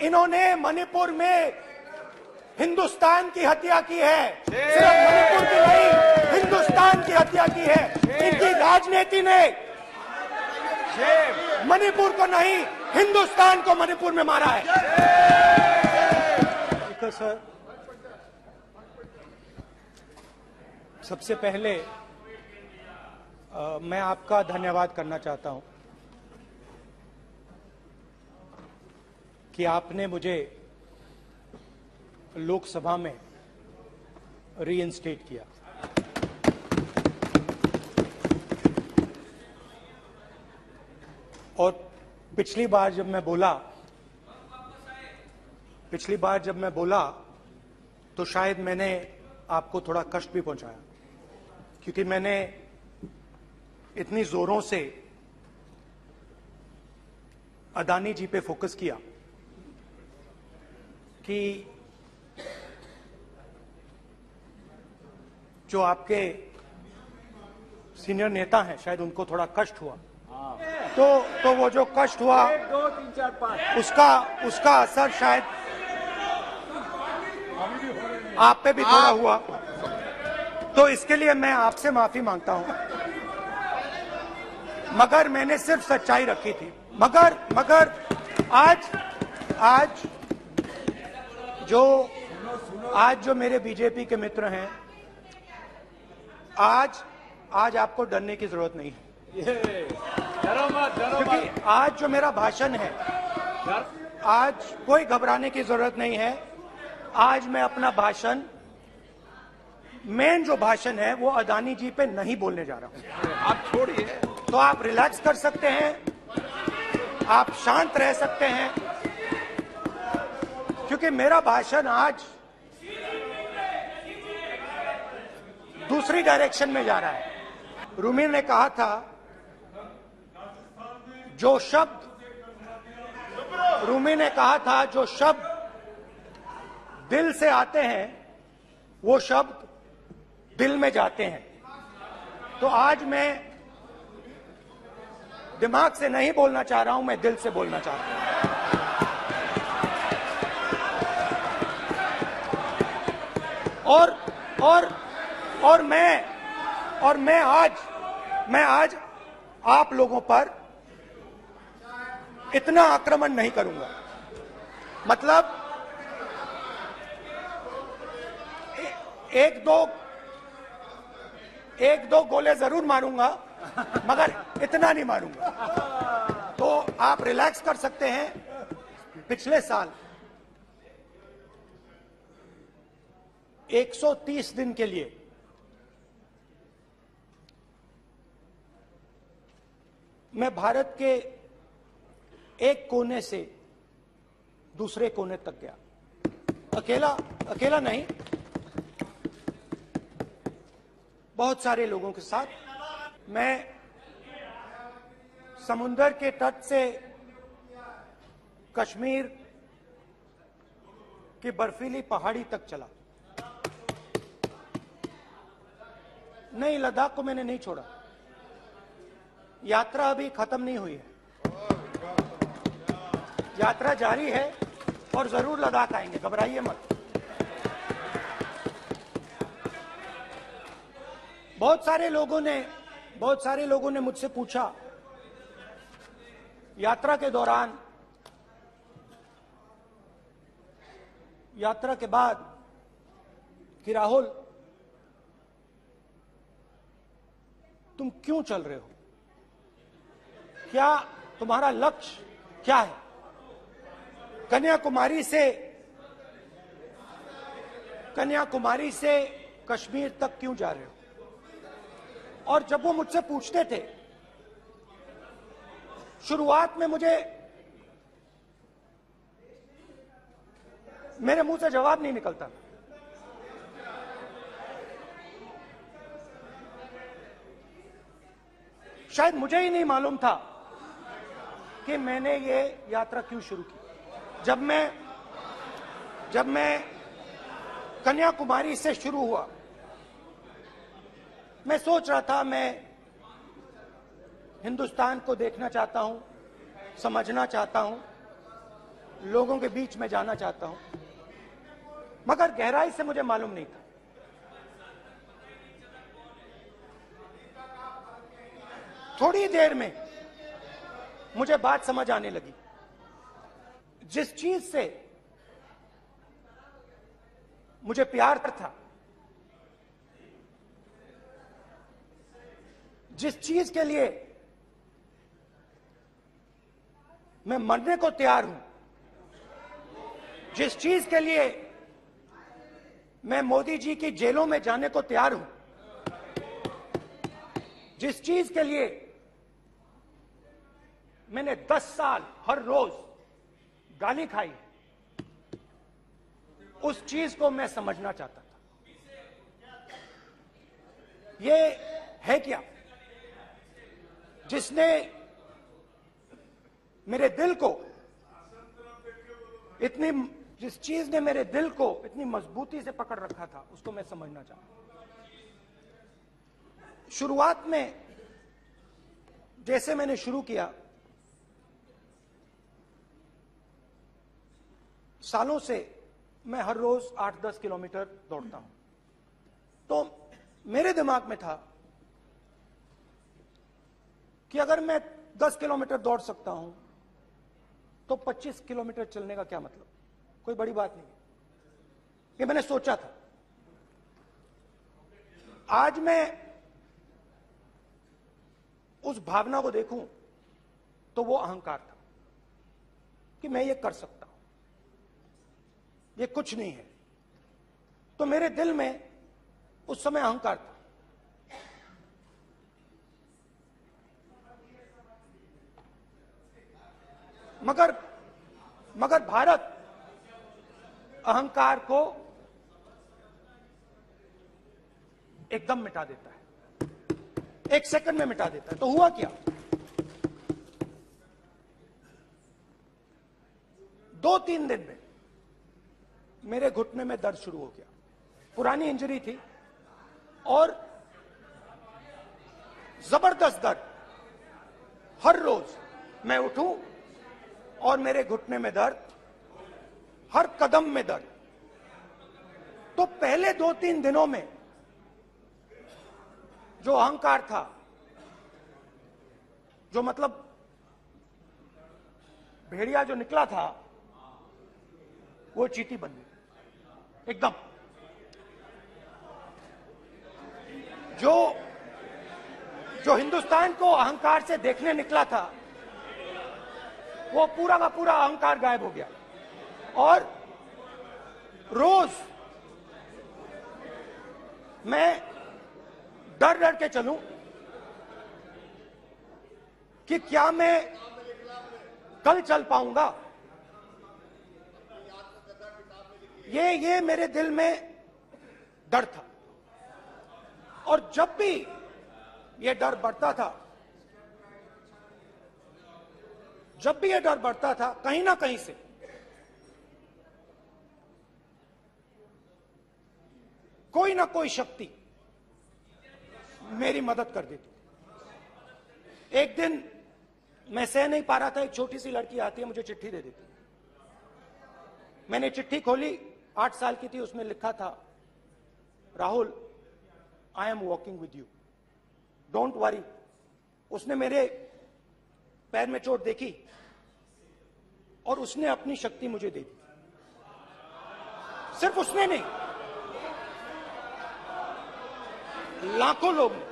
इन्होंने मणिपुर में हिंदुस्तान की हत्या की है, सिर्फ मणिपुर की नहीं, हिंदुस्तान की हत्या की है। इनकी राजनीति ने मणिपुर को नहीं, हिंदुस्तान को मणिपुर में मारा है। सर, सबसे पहले मैं आपका धन्यवाद करना चाहता हूं कि आपने मुझे लोकसभा में रीइंस्टेट किया। और पिछली बार जब मैं बोला तो शायद मैंने आपको थोड़ा कष्ट भी पहुंचाया, क्योंकि मैंने इतनी जोरों से अदानी जी पे फोकस किया कि जो आपके सीनियर नेता हैं शायद उनको थोड़ा कष्ट हुआ। तो वो जो कष्ट हुआ 1, 2, 3, 4, 5 उसका असर शायद आप पे भी थोड़ा हुआ। तो इसके लिए मैं आपसे माफी मांगता हूं, मगर मैंने सिर्फ सच्चाई रखी थी। मगर आज जो मेरे बीजेपी के मित्र हैं, आज आपको डरने की जरूरत नहीं है, क्योंकि आज जो मेरा भाषण है, आज कोई घबराने की जरूरत नहीं है। आज मैं अपना भाषण, मेन जो भाषण है वो अदानी जी पे नहीं बोलने जा रहा हूं। आप छोड़िए, तो आप रिलैक्स कर सकते हैं, आप शांत रह सकते हैं, क्योंकि मेरा भाषण आज दूसरी डायरेक्शन में जा रहा है। रूमी ने कहा था, जो शब्द दिल से आते हैं वो शब्द दिल में जाते हैं। तो आज मैं दिमाग से नहीं बोलना चाह रहा हूं, मैं दिल से बोलना चाह रहा हूं। और मैं आज आप लोगों पर इतना आक्रमण नहीं करूंगा। मतलब एक दो गोले जरूर मारूंगा, मगर इतना नहीं मारूंगा। तो आप रिलैक्स कर सकते हैं। पिछले साल 130 दिन के लिए मैं भारत के एक कोने से दूसरे कोने तक गया, अकेला नहीं, बहुत सारे लोगों के साथ। मैं समुंदर के तट से कश्मीर की बर्फीली पहाड़ी तक चला। नहीं, लद्दाख को मैंने नहीं छोड़ा। यात्रा अभी खत्म नहीं हुई है, यात्रा जारी है और जरूर लद्दाख आएंगे, घबराइए मत। बहुत सारे लोगों ने मुझसे पूछा यात्रा के दौरान, यात्रा के बाद, कि राहुल तुम क्यों चल रहे हो, क्या तुम्हारा लक्ष्य क्या है, कन्याकुमारी से कश्मीर तक क्यों जा रहे हो। और जब वो मुझसे पूछते थे, शुरुआत में मेरे मुंह से जवाब नहीं निकलता। शायद मुझे ही नहीं मालूम था कि मैंने ये यात्रा क्यों शुरू की। जब मैं कन्याकुमारी से शुरू हुआ, मैं सोच रहा था मैं हिंदुस्तान को देखना चाहता हूं, समझना चाहता हूं, लोगों के बीच में जाना चाहता हूं, मगर गहराई से मुझे मालूम नहीं था। थोड़ी देर में मुझे बात समझ आने लगी। जिस चीज से मुझे प्यार था, जिस चीज के लिए मैं मरने को तैयार हूं, जिस चीज के लिए मैं मोदी जी की जेलों में जाने को तैयार हूं, जिस चीज के लिए मैंने 10 साल हर रोज गाली खाई, उस चीज को मैं समझना चाहता था। ये है क्या जिसने मेरे दिल को जिस चीज ने मेरे दिल को इतनी मजबूती से पकड़ रखा था, उसको मैं समझना चाहता। शुरुआत में जैसे मैंने शुरू किया, सालों से मैं हर रोज 8-10 किलोमीटर दौड़ता हूं, तो मेरे दिमाग में था कि अगर मैं 10 किलोमीटर दौड़ सकता हूं तो 25 किलोमीटर चलने का क्या मतलब, कोई बड़ी बात नहीं। ये मैंने सोचा था। आज मैं उस भावना को देखूं तो वो अहंकार था कि मैं ये कर सकता हूं, ये कुछ नहीं है। तो मेरे दिल में उस समय अहंकार था। मगर भारत अहंकार को एकदम मिटा देता है, 1 सेकंड में मिटा देता है। तो हुआ क्या, 2-3 दिन में मेरे घुटने में दर्द शुरू हो गया। पुरानी इंजरी थी और जबरदस्त दर्द। हर रोज मैं उठूं और मेरे घुटने में दर्द, हर कदम में दर्द। तो पहले 2-3 दिनों में जो अहंकार था, जो मतलब भेड़िया जो निकला था, वो चींटी बन गई एकदम। जो हिंदुस्तान को अहंकार से देखने निकला था, वो पूरा का पूरा अहंकार गायब हो गया। और रोज मैं डर डर के चलूं कि क्या मैं कल चल पाऊंगा। ये मेरे दिल में डर था। और जब भी ये डर बढ़ता था, कहीं ना कहीं से कोई ना कोई शक्ति मेरी मदद कर देती। एक दिन मैं सह नहीं पा रहा था, एक छोटी सी लड़की आती है, मुझे चिट्ठी दे देती। मैंने चिट्ठी खोली, 8 साल की थी, उसमें लिखा था, Rahul, I am walking with you, don't worry. उसने मेरे पैर में चोट देखी और उसने अपनी शक्ति मुझे दे दी। सिर्फ उसने नहीं, लाखों लोग ने।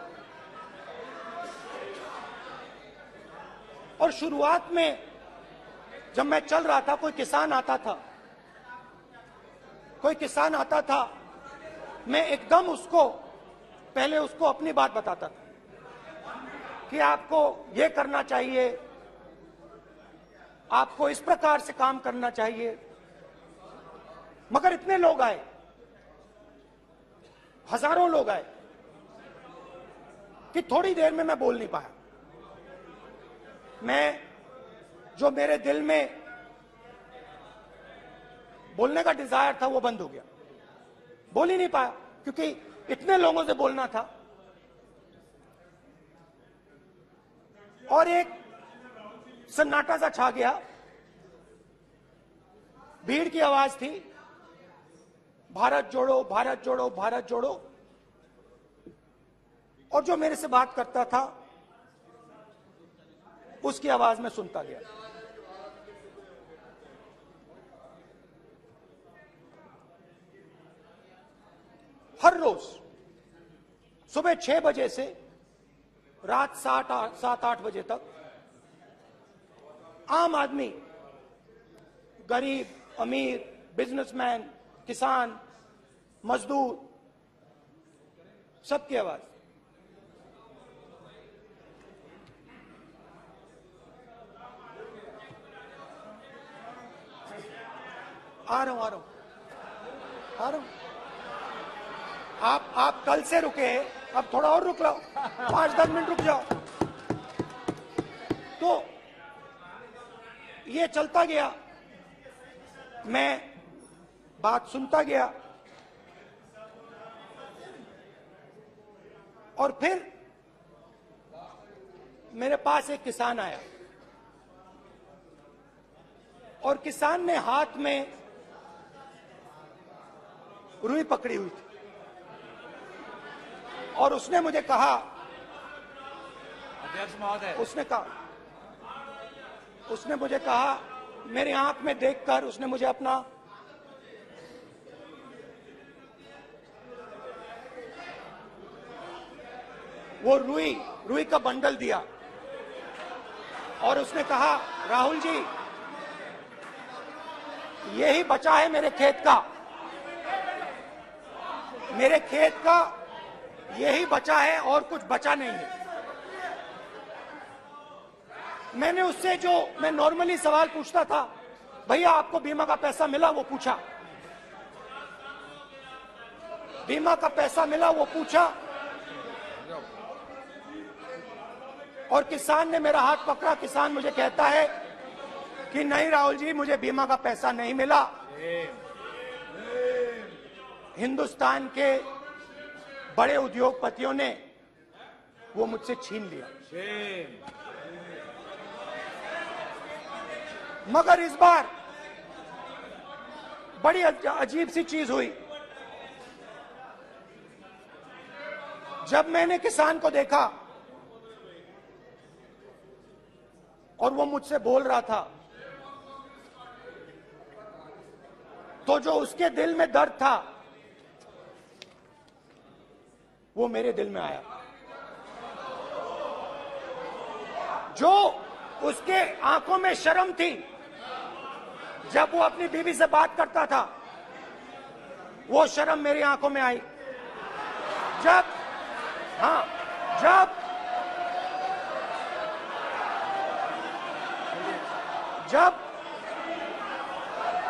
और शुरुआत में जब मैं चल रहा था, कोई किसान आता था, मैं एकदम पहले उसको अपनी बात बताता था कि आपको ये करना चाहिए, आपको इस प्रकार से काम करना चाहिए। मगर इतने लोग आए, हजारों लोग आए, कि थोड़ी देर में मैं बोल नहीं पाया। जो मेरे दिल में बोलने का डिजायर था, वो बंद हो गया। बोल ही नहीं पाया, क्योंकि इतने लोगों से बोलना था। और एक सन्नाटा सा छा गया भीड़ की आवाज थी, भारत जोड़ो, भारत जोड़ो, भारत जोड़ो। और जो मेरे से बात करता था उसकी आवाज में सुनता गया। हर रोज सुबह 6 बजे से रात 7-8 बजे तक आम आदमी, गरीब, अमीर, बिजनेसमैन, किसान, मजदूर, सबकी आवाज। आ रहा हूं। आप कल से रुके, अब थोड़ा और रुक लो, 5-10 मिनट रुक जाओ। तो ये चलता गया, मैं बात सुनता गया, और फिर मेरे पास एक किसान आया, और किसान ने हाथ में रुई पकड़ी हुई थी, और उसने मुझे कहा, अध्यक्ष महोदय, उसने मुझे कहा, मेरे आंख में देखकर उसने मुझे अपना वो रुई का बंडल दिया, और उसने कहा, राहुल जी, यही बचा है मेरे खेत का यही बचा है, और कुछ बचा नहीं है। मैंने उससे, जो मैं नॉर्मली सवाल पूछता था, भैया आपको बीमा का पैसा मिला, वो पूछा, बीमा का पैसा मिला, वो पूछा, और किसान ने मेरा हाथ पकड़ा। किसान मुझे कहता है कि नहीं राहुल जी, मुझे बीमा का पैसा नहीं मिला, हिंदुस्तान के बड़े उद्योगपतियों ने वो मुझसे छीन लिया। मगर इस बार बड़ी अजीब सी चीज हुई। जब मैंने किसान को देखा और वो मुझसे बोल रहा था, तो जो उसके दिल में दर्द था वो मेरे दिल में आया। जो उसके आंखों में शर्म थी जब वो अपनी बीवी से बात करता था, वो शर्म मेरी आंखों में आई। जब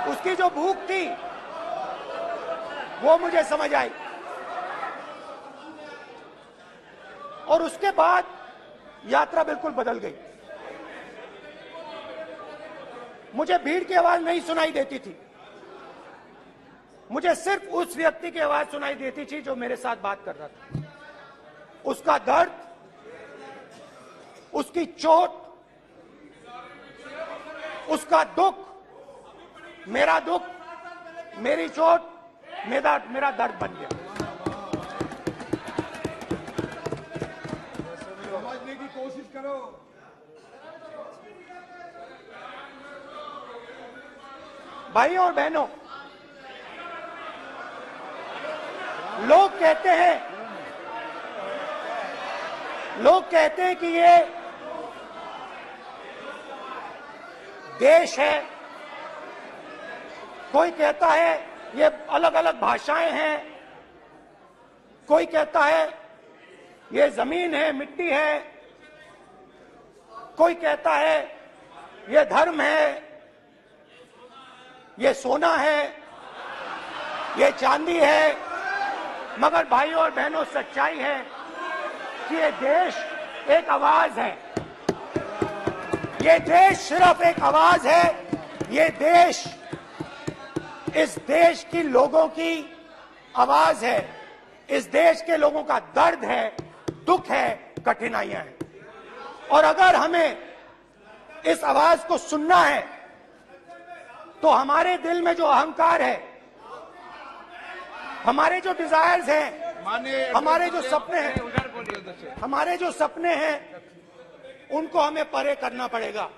उसकी जो भूख थी वो मुझे समझ आई। और उसके बाद यात्रा बिल्कुल बदल गई। मुझे भीड़ की आवाज नहीं सुनाई देती थी, मुझे सिर्फ उस व्यक्ति की आवाज सुनाई देती थी जो मेरे साथ बात कर रहा था। उसका दर्द, उसकी चोट, उसका दुख, मेरा दुख, मेरी चोट, मेरा दर्द बन गया। समझने की कोशिश करो। भाइयों और बहनों, लोग कहते हैं कि ये देश है, कोई कहता है ये अलग अलग भाषाएं हैं, कोई कहता है ये जमीन है, मिट्टी है, कोई कहता है ये धर्म है, ये सोना है, ये चांदी है। मगर भाइयों और बहनों, सच्चाई है कि ये देश एक आवाज है। ये देश सिर्फ एक आवाज है। ये देश, इस देश की लोगों की आवाज है। इस देश के लोगों का दर्द है, दुख है, कठिनाइयां हैं। और अगर हमें इस आवाज को सुनना है तो हमारे दिल में जो अहंकार है, हमारे जो डिजायर्स हैं, हमारे जो सपने हैं, हमारे जो सपने हैं, उनको हमें परे करना पड़ेगा।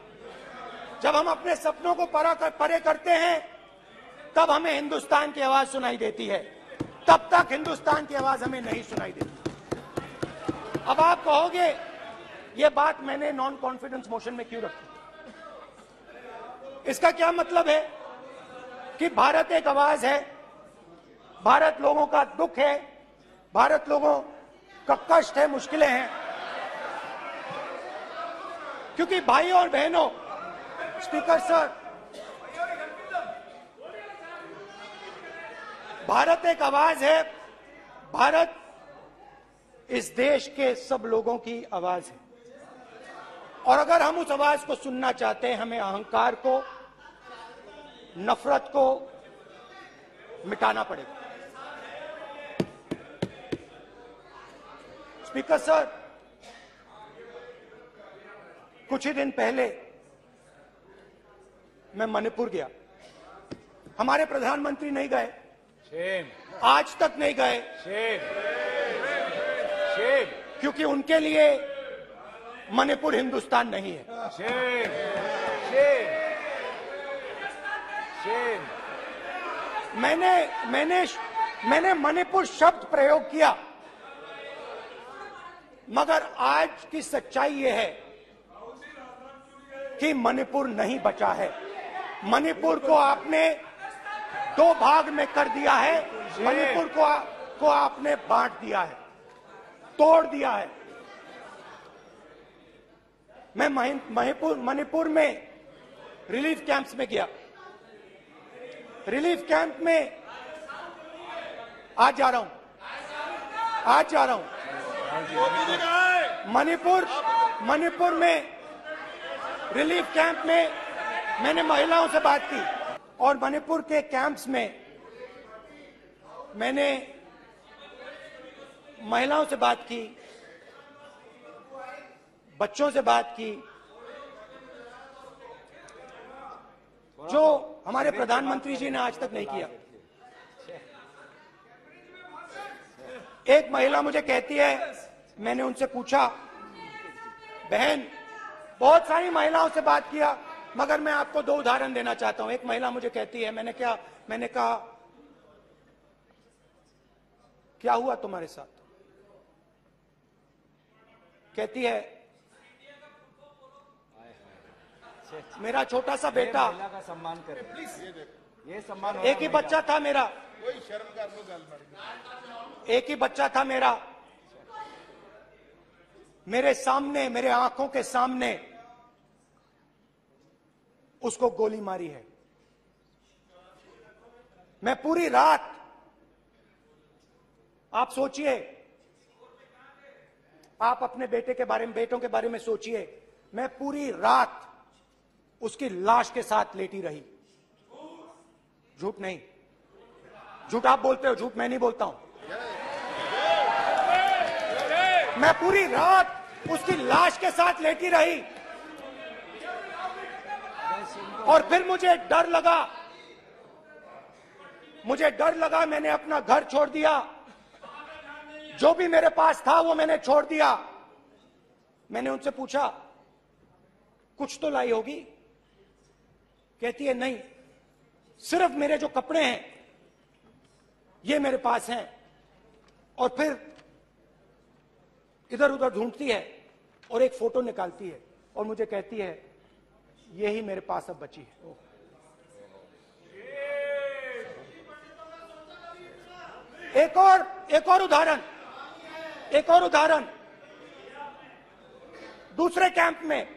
जब हम अपने सपनों को परे करते हैं, तब हमें हिंदुस्तान की आवाज सुनाई देती है। तब तक हिंदुस्तान की आवाज हमें नहीं सुनाई देती। अब आप कहोगे ये बात मैंने नॉन कॉन्फिडेंस मोशन में क्यों रखी? इसका क्या मतलब है कि भारत एक आवाज है, भारत लोगों का दुख है, भारत लोगों का कष्ट है, मुश्किलें हैं। क्योंकि भाई और बहनों, स्पीकर सर, भारत एक आवाज है, भारत इस देश के सब लोगों की आवाज है। और अगर हम उस आवाज को सुनना चाहते हैं, हमें अहंकार को, नफरत को मिटाना पड़ेगा। स्पीकर सर, कुछ ही दिन पहले मैं मणिपुर गया। हमारे प्रधानमंत्री नहीं गए, आज तक नहीं गए, क्योंकि उनके लिए मणिपुर हिंदुस्तान नहीं है। मैंने मणिपुर शब्द प्रयोग किया, मगर आज की सच्चाई यह है कि मणिपुर नहीं बचा है। मणिपुर को आपने दो भाग में कर दिया है, मणिपुर को आपने बांट दिया है, तोड़ दिया है। मैं मणिपुर में रिलीफ कैंप्स में गया। रिलीफ कैंप में आज जा रहा हूं। मणिपुर में रिलीफ कैंप में मैंने महिलाओं से बात की, और मणिपुर के कैंप्स में मैंने महिलाओं से बात की, बच्चों से बात की, जो हमारे प्रधानमंत्री जी ने आज तक नहीं किया। एक महिला मुझे कहती है, मैंने उनसे पूछा, बहन, बहुत सारी महिलाओं से बात किया, मगर मैं आपको दो उदाहरण देना चाहता हूं। एक महिला मुझे कहती है, मैंने कहा क्या हुआ तुम्हारे साथ? कहती है, मेरा छोटा सा बेटा, महिला का सम्मान करें प्लीज। ये सम्मान, एक ही बच्चा था मेरा, कोई शर्म कर लो गल एक ही बच्चा था मेरा, मेरे सामने, मेरे आंखों के सामने उसको गोली मारी है। मैं पूरी रात, आप सोचिए, आप अपने बेटों के बारे में सोचिए, मैं पूरी रात उसकी लाश के साथ लेटी रही। झूठ नहीं, झूठ आप बोलते हो, झूठ मैं नहीं बोलता हूं। मैं पूरी रात उसकी लाश के साथ लेटी रही, और फिर मुझे डर लगा, मैंने अपना घर छोड़ दिया, जो भी मेरे पास था वो मैंने छोड़ दिया। मैंने उनसे पूछा, कुछ तो लाई होगी? कहती है, नहीं, सिर्फ मेरे जो कपड़े हैं ये मेरे पास हैं। और फिर इधर उधर ढूंढती है और एक फोटो निकालती है और मुझे कहती है, यही मेरे पास अब बची है। एक और उदाहरण, दूसरे कैंप में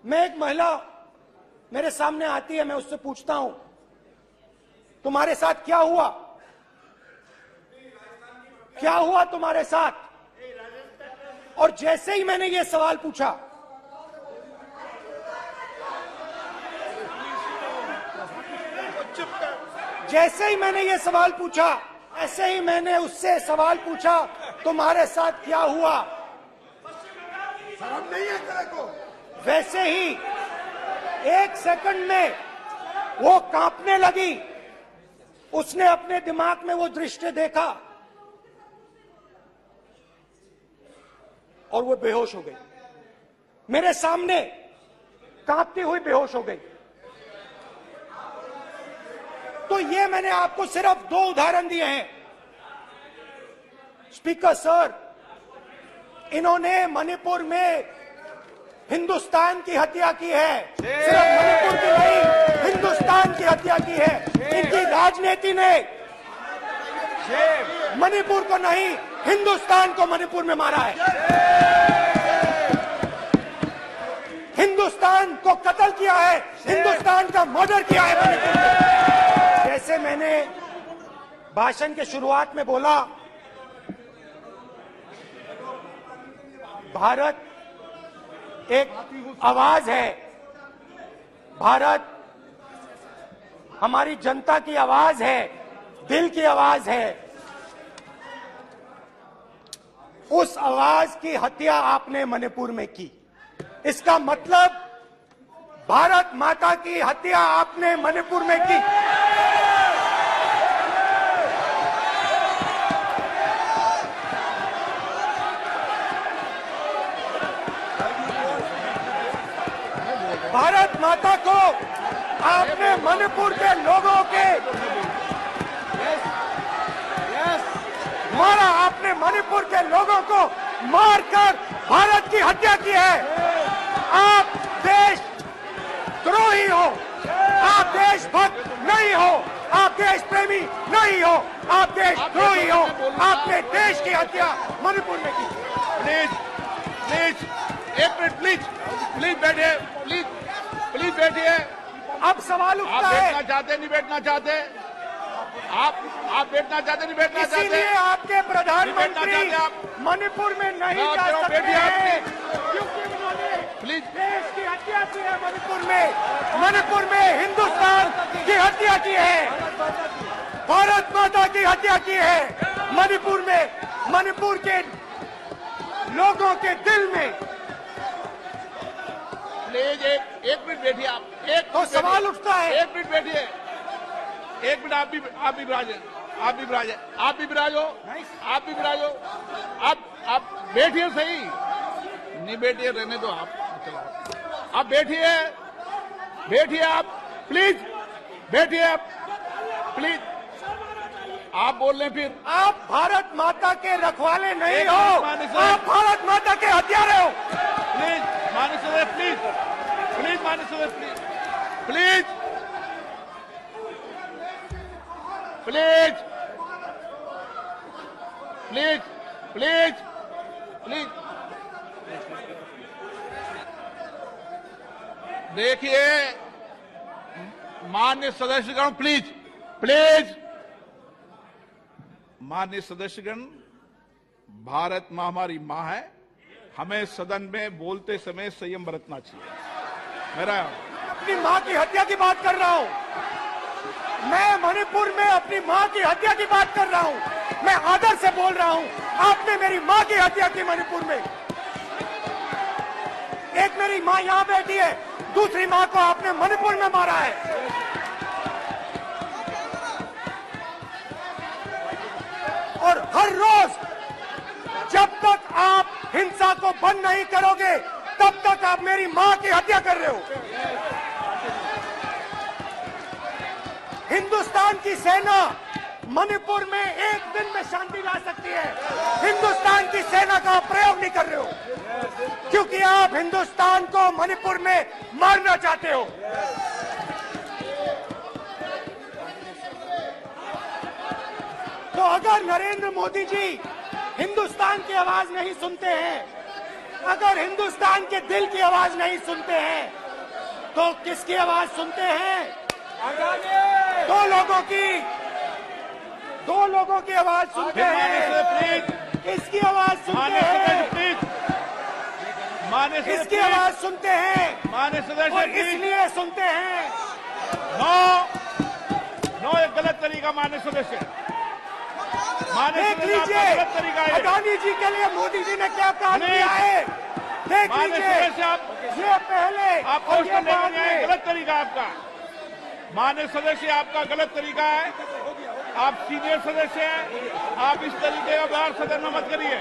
मैं, एक महिला मेरे सामने आती है, मैं उससे पूछता हूं, तुम्हारे साथ क्या हुआ? क्या हुआ तुम्हारे साथ? और जैसे ही मैंने ये सवाल पूछा, ऐसे ही मैंने उससे सवाल पूछा, तुम्हारे साथ क्या हुआ? शर्म नहीं है तेरे को? वैसे ही 1 सेकंड में वो कांपने लगी। उसने अपने दिमाग में वो दृश्य देखा और वो बेहोश हो गई। मेरे सामने कांपती हुई बेहोश हो गई। तो ये मैंने आपको सिर्फ 2 उदाहरण दिए हैं। स्पीकर सर, इन्होंने मणिपुर में हिंदुस्तान की हत्या की है। सिर्फ मणिपुर की नहीं, हिंदुस्तान की हत्या की है। इनकी राजनीति ने मणिपुर को नहीं, हिंदुस्तान को मणिपुर में मारा है। हिंदुस्तान को कत्ल किया है, हिंदुस्तान का मर्डर किया है मणिपुर में। जैसे मैंने भाषण के शुरुआत में बोला, भारत एक आवाज है। भारत हमारी जनता की आवाज है, दिल की आवाज है। उस आवाज की हत्या आपने मणिपुर में की। इसका मतलब भारत माता की हत्या आपने मणिपुर में की। भारत माता को आपने मणिपुर के लोगों के मारा। आपने मणिपुर के लोगों को मारकर भारत की हत्या की है। आप देश द्रोही हो, आप देशभक्त नहीं हो, आप देश प्रेमी नहीं हो, आप देशद्रोही हो। आपने देश की हत्या मणिपुर में की। Please please 1 minute, please please बैठिए, प्लीज प्लीज बैठिए। अब सवाल आप उठता है, बैठना चाहते नहीं बैठना चाहते? आप बैठना चाहते नहीं बैठना चाहते? इसीलिए आपके प्रधानमंत्री चाहते आप? मणिपुर में नहीं आप जा जरा सकते बैठिए हैं, क्योंकि उन्होंने प्लीज देश की हत्या की है। मणिपुर में हिंदुस्तान की हत्या की है, भारत माता की हत्या की है। मणिपुर में, मणिपुर के लोगों के दिल में। प्लीज एक मिनट बैठिए आप। तो सवाल उठता है, 1 मिनट बैठिए, 1 मिनट। आप भी विराजे, आप भी विराजे, आप भी विराजो, आप भी विराजो। आप बैठिए सही, नहीं बैठिए रहने दो। आप बैठिए, बैठिए आप प्लीज, बैठिए आप प्लीज। आप बोल रहे फिर आप भारत माता के रखवाले नहीं एक हो, मिनट माननीय सर। आप भारत माता के हत्यारे हो। प्लीज माननीय सदस्य, प्लीज प्लीज माननीय सदस्य, please please please please please. देखिए माननीय सदस्यगण, प्लीज प्लीज। माननीय सदस्यगण, भारत मां हमारी मां है। हमें सदन में बोलते समय संयम बरतना चाहिए। मेरा अपनी मां की हत्या की बात कर रहा हूं। मैं मणिपुर में अपनी मां की हत्या की बात कर रहा हूं। मैं आदर से बोल रहा हूं। आपने मेरी मां की हत्या की मणिपुर में। एक मेरी मां यहां बैठी है, दूसरी मां को आपने मणिपुर में मारा है। और हर रोज जब तक आप हिंसा को बंद नहीं करोगे, तब तक आप मेरी मां की हत्या कर रहे हो। हिंदुस्तान की सेना मणिपुर में एक दिन में शांति ला सकती है। हिंदुस्तान की सेना का प्रयोग नहीं कर रहे हो, क्योंकि आप हिंदुस्तान को मणिपुर में मारना चाहते हो। तो अगर नरेंद्र मोदी जी हिंदुस्तान की आवाज नहीं सुनते हैं, अगर हिंदुस्तान के दिल की आवाज नहीं सुनते हैं, तो किसकी आवाज सुनते हैं? दो लोगों की आवाज सुनते हैं। इसकी आवाज सुनते हैं, इसकी आवाज सुनते हैं, माननीय सदस्य, और इसलिए सुनते हैं। नो एक गलत तरीका माननीय सदस्य। देख लीजिए अडानी जी के लिए मोदी जी ने क्या काम किया है। देख लीजिए ये पहले आप और पोस्ट ये लेने बाद नहीं आए, में। गलत तरीका है आपका। माननीय सदस्य, आपका गलत तरीका है। आप सीनियर सदस्य हैं, आप इस तरीके का व्यवहार सदन में मत करिए।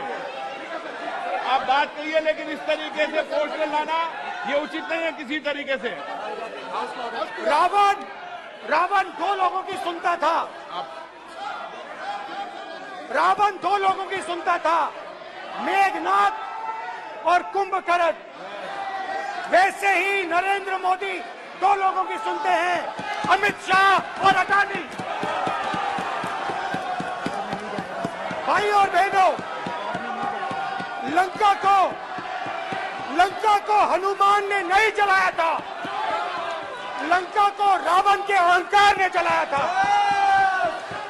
आप बात करिए, लेकिन इस तरीके से पोस्टर लाना ये उचित नहीं है किसी तरीके से। रावण दो लोगों की सुनता था। रावण दो लोगों की सुनता था, मेघनाथ और कुंभकर्ण। वैसे ही नरेंद्र मोदी दो लोगों की सुनते हैं, अमित शाह और अडानी। भाई और बहनों, लंका को हनुमान ने नहीं जलाया था, लंका को रावण के अहंकार ने जलाया था।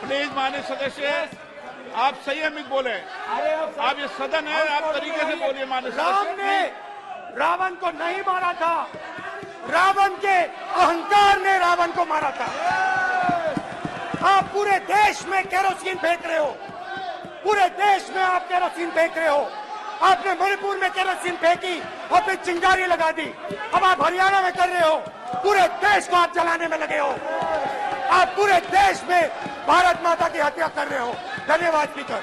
प्लीज माननीय सदस्य, आप संयमित बोले। आप ये सदन है, आप तरीके से बोलिए। माननीय राम सदस्य, ने रावण को नहीं मारा था, रावण के अहंकार ने रावण को मारा था। आप पूरे देश में केरोसिन फेंक रहे हो, पूरे देश में आप केरोसिन फेंक रहे हो। आपने मणिपुर में केरोसिन फेंकी और फिर चिंगारी लगा दी। अब आप हरियाणा में कर रहे हो, पूरे देश को आप जलाने में लगे हो। आप पूरे देश में भारत माता की हत्या कर रहे हो। धन्यवाद स्पीकर।